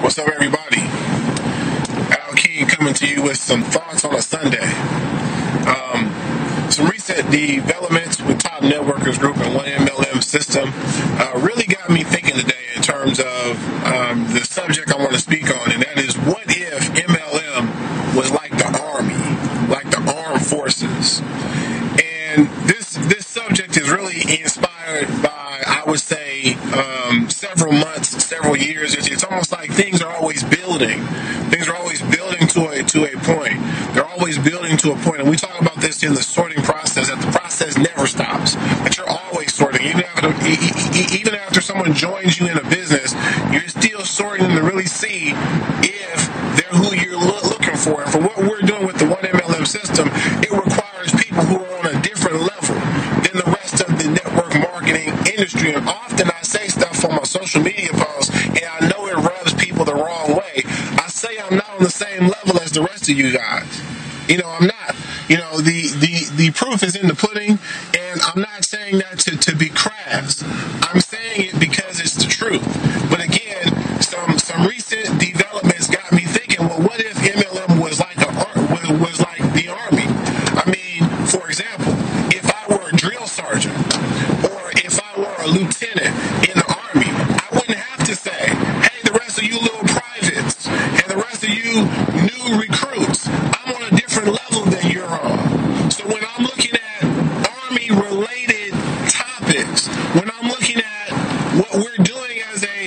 What's up, everybody? Al King coming to you with some thoughts on a Sunday. Some recent developments with Top Networkers Group and one MLM system really got me thinking today in terms of the subject I want to speak on, and that is, what if MLM was like the Army, like the armed forces? And this subject is really inspired by, I would say, several months, several years. It's almost like things are always building. Things are always building to a point. They're always building to a point. And we talk about this in the sorting process, that the process never stops. That you're always sorting. Even after someone joins you in a business, you're still sorting them to really see if they're who you're looking for. And for what we're doing with the one MLM system, it requires people who are on a different level than the rest of the network marketing industry. And often I say stuff on my social media posts, and I know it rubs people the wrong way. I say I'm not on the same level as the rest of you guys. I'm not. The proof is in the pudding, and I'm not saying that to be crass. I'm saying it because it's the truth. But again, some recent developments got me thinking, well, what if MLM was like the Army? I mean, for example, if I were a drill sergeant, or if I were a lieutenant in the Army, I wouldn't have to say, hey, the rest of you little privates, and the rest of you new recruits, I'm on a different level than you're on. So when I'm looking at Army-related topics, when I'm looking at what we're doing as a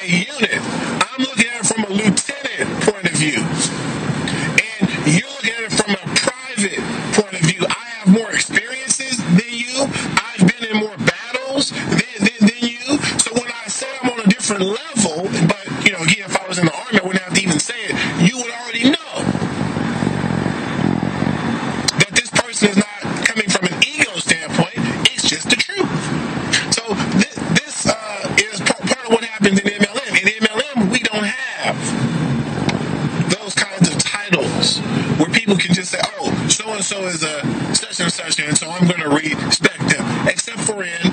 unit, I'm looking at it from a lieutenant point of view. And you're looking at it from a private point of view. I have more experiences than you. I've been in more battles than you. So when I say I'm on a different level, but, again, if I was in the Army, I wouldn't have to even say it. You would already know that this person is not coming from an ego standpoint. It's just the truth. So this is part of what happens in MLM. In MLM, we don't have those kinds of titles where people can just say, oh, so-and-so is a such and such, and so I'm going to respect them, except for in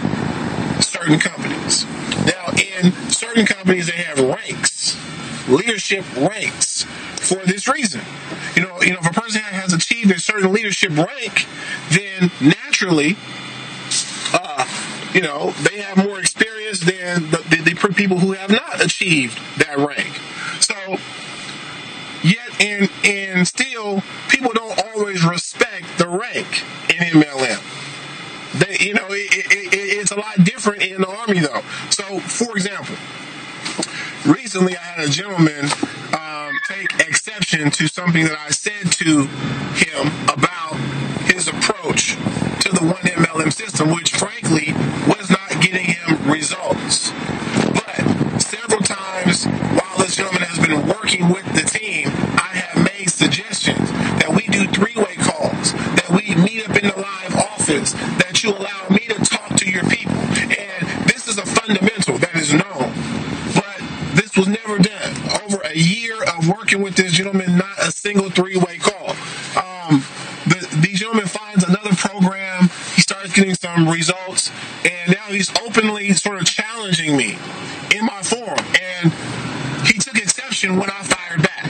certain companies. Now, in certain companies, they have ranks, leadership ranks, for this reason. If a person has achieved a certain leadership rank, then naturally, they have more experience than the people who have not achieved that rank. So, yet and still, people don't always respect the rank in MLM. It's a lot different in the Army, though. So, for example, recently I had a gentleman take exception to something that I said to him about his approach to the one MLM system, which frankly was not getting him results. But several times while this gentleman has been working with the team, I have made suggestions that we do three-way calls, that we meet up in the live office, that you allow me to talk to your people. And this is a fundamental that is known, but this was never done. Over a year of working with this gentleman, not a single three-way call. The gentleman finds another program, he starts getting some results, and now he's openly sort of challenging me in my forum, and he took exception when I fired back.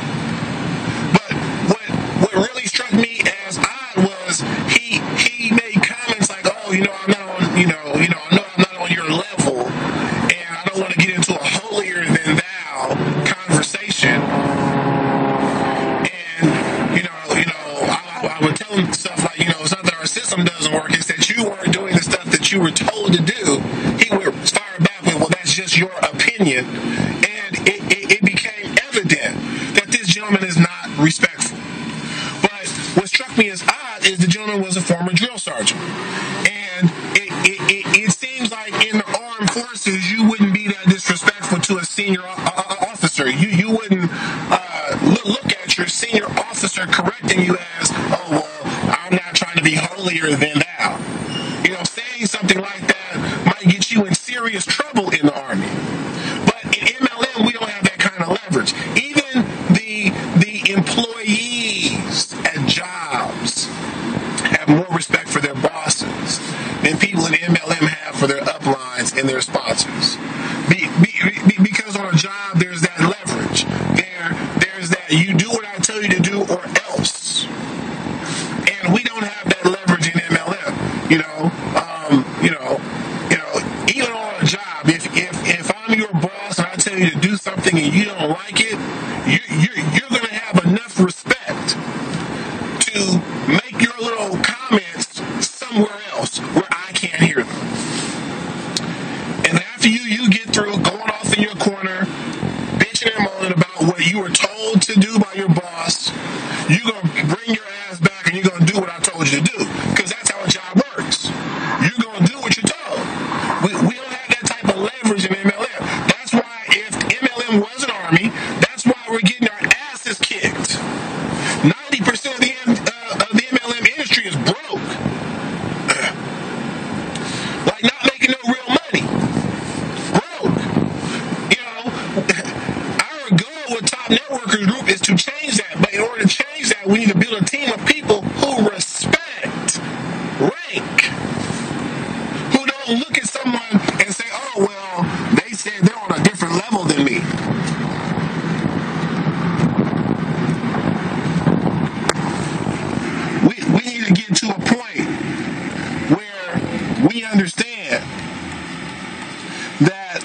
But what really struck me as odd was he made comments like, oh, I'm not on, I know I'm not on your level, and I don't want to get into a holier than thou conversation. I would tell him stuff like, it's not that our system doesn't work, it's that you weren't doing the stuff that you were told to do. He would fire back with, well, that's just your opinion. And it became evident that this gentleman is not respectful. But what struck me as odd is the gentleman was a former drill sergeant. And it seems like in the armed forces, you wouldn't be that disrespectful to a senior officer. You wouldn't look at your senior officer correcting you as, oh, well, I'm not trying to be holier than thou. Saying something like that might get you in serious trouble in the Army. But in MLM, we don't have that kind of leverage. Even the employees at jobs have more respect for their bosses than people in MLM have for their uplines and their sponsors. Because on a job, there's that leverage. tell you to do something and you don't like it, you're going to have enough respect to make your little comments somewhere else where I can't hear them. And after you get through going off in your corner, bitching and moaning about what you were told to do by your boss, you're going to bring your ass back and you're going to do what I told you to do. Because that's how a job works. You're going to do what you're told. We don't have that type of leverage in MLM. That's why if MLM was an army, that's why we're getting our asses kicked. 90% of the MLM industry is broke. Like not making no real money. Broke. You know, our goal with Top Networkers Group is to change that. But in order to change that, we need to build a team of people who respect rank. Who don't look at someone and say, oh, well, they said they're on a different level than me. We need to get to a point where we understand that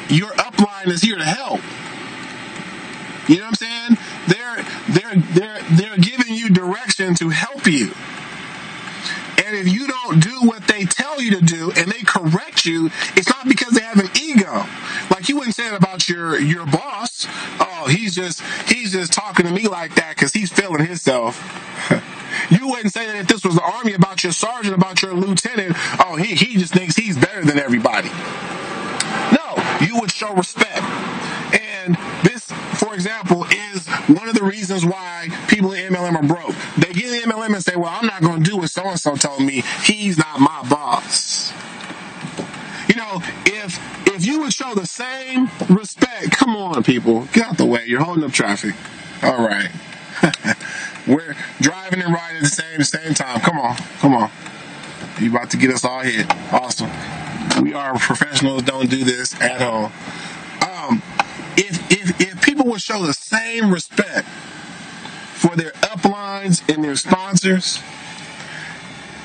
your upline is here to help. You know what I'm saying? They're giving you direction to help you. And if you don't do what they tell you to do and they correct you, it's not because they have an ego. Like you wouldn't say it about your boss. Oh, he's just talking to me like that because he's feeling himself. You wouldn't say that if this was the army about your sergeant, about your lieutenant. Oh, he just thinks he's better than everybody. No, you would show respect. And this, for example, is one of the reasons why people in MLM are broke. They get in MLM and say, well, I'm not going to do what so-and-so told me. He's not my boss. You know, if you would show the same respect, come on, people, get out the way. You're holding up traffic. All right. We're driving and riding at the same time. Come on. You about to get us all hit. Awesome. We are professionals. Don't do this at home. If people would show the same respect for their uplines and their sponsors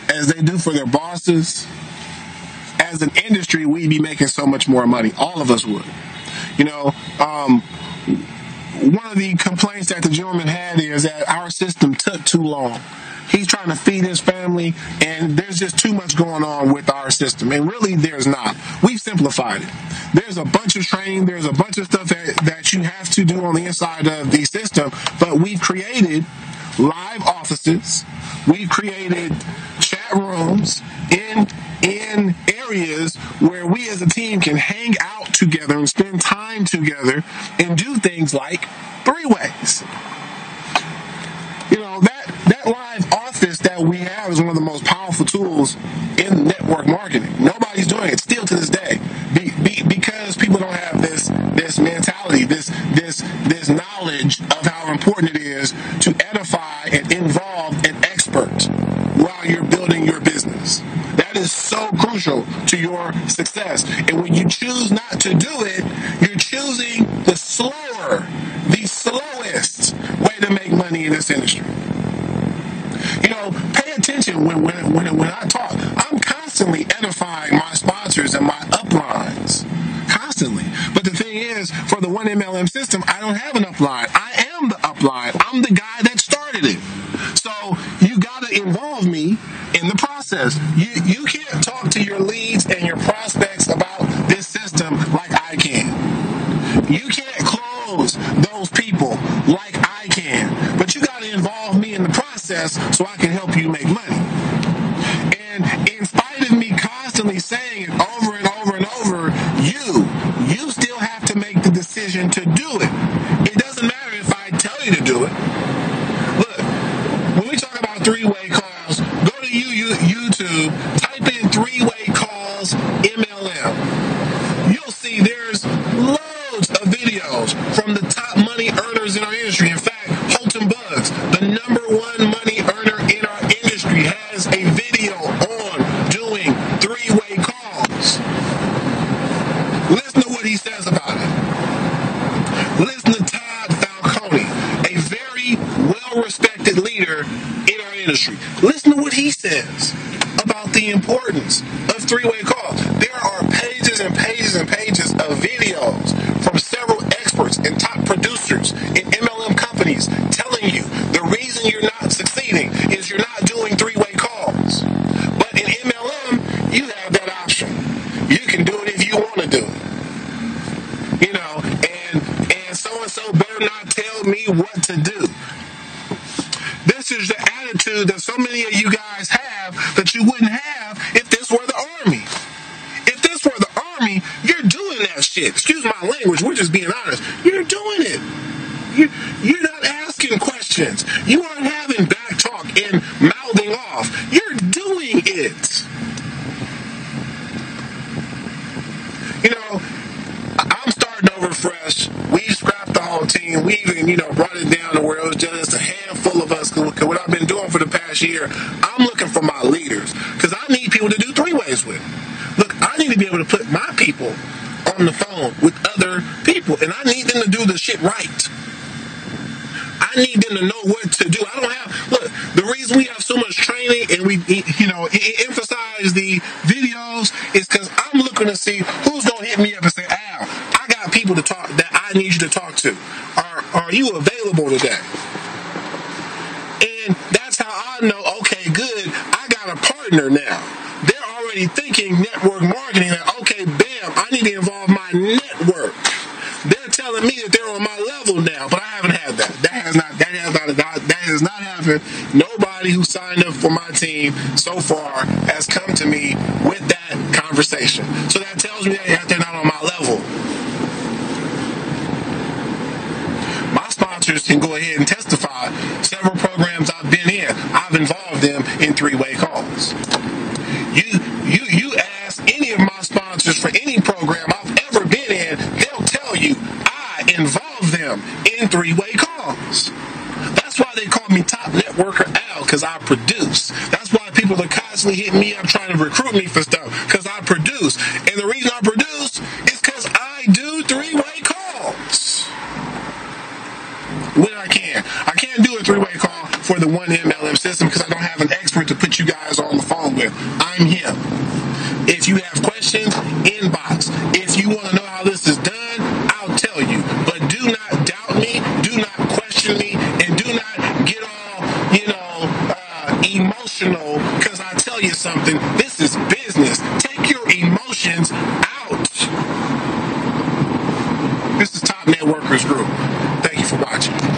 as they do for their bosses, as an industry, we'd be making so much more money. All of us would. You know, one of the complaints that the gentleman had is that our system took too long. He's trying to feed his family, and there's just too much going on with our system. And really, there's not. We've simplified it. There's a bunch of training. There's a bunch of stuff that you have to do on the inside of the system. But we've created live offices. We've created chat rooms in areas where we as a team can hang out together and spend time together and do things like 3-ways. You know, that live office that we have is one of the most powerful tools in network marketing. Nobody's doing it still to this day because people don't have this mentality, this knowledge of how important it is to edify and involve an expert while you're building your business. That is so crucial to your success. And when you choose not to do it, you're choosing the slowest way to make money in this industry. You know, pay attention when I talk. I'm constantly edifying my sponsors and my uplines. Constantly. But the thing is, for the 1MLM system, I don't have an upline. I am the upline. I'm the guy that started it. So you got to involve me in the process. You can't talk to your leads and your prospects about this system like I can. You can't close those people like I can. But you got to involve me in the process so I can help you make money. And in spite of me constantly saying it over and over and over, you still have to make the decision to do it. It doesn't matter if I tell you to do it. Look, when we talk about 3-way calls, go to YouTube, type in 3-way calls MLM. You'll see there's loads of videos from the top money earners in our industry. In fact, Holton Bugs, the #1 money earner in our industry, has a video on doing 3-way calls. Listen to what he says about it. Listen to Todd Falcone, a very well-respected leader in our industry. Listen to what he says about the importance of 3-way calls. There are pages and pages and pages of ass shit. Excuse my language, we're just being honest. You're doing it. You're not asking questions. You aren't having back talk and mouthing off. You're doing it. You know, I'm starting over fresh. We scrapped the whole team. We even, brought it down to where it was just a handful of us. Because what I've been doing for the past year, I'm looking for my leaders. Because I need people to do 3-ways with. Look, I need to be able to put my people on the phone with other people. And I need them to do the shit right. I need them to know what to do. Look, the reason we have so much training and we, emphasize the videos is because I'm looking to see who's going to hit me up and say, Al, I got people to talk that I need you to talk to. Are you available today? And that's how I know, okay, good, I got a partner now. They're already thinking network marketing that, okay, bam, I need to involve my network. They're telling me that they're on my level now, but I haven't had that. That has not happened. Nobody who signed up for my team so far has come to me with that conversation. So that tells me that they're not on my level. My sponsors can go ahead and testify. Several programs I've been in, I've involved them in 3-way calls. You ask any of my sponsors for any program I've ever been in, they'll tell you I involve them in 3-way calls. That's why they call me Top Networker Al, because I produce. That's why people are constantly hitting me up trying to recruit me for stuff, because I produce. And the reason I produce is because I do 3-way calls when I can. I can't do a 3-way call for the one MLM system because I don't have an expert to put you guys on the phone with. I'm him. If you have questions, inbox. If you want to know how this is done, I'll tell you. But do not doubt me, do not question me, and do not get all, emotional because I tell you something. This is business. Take your emotions out. This is Top Networkers Group. Thank you for watching.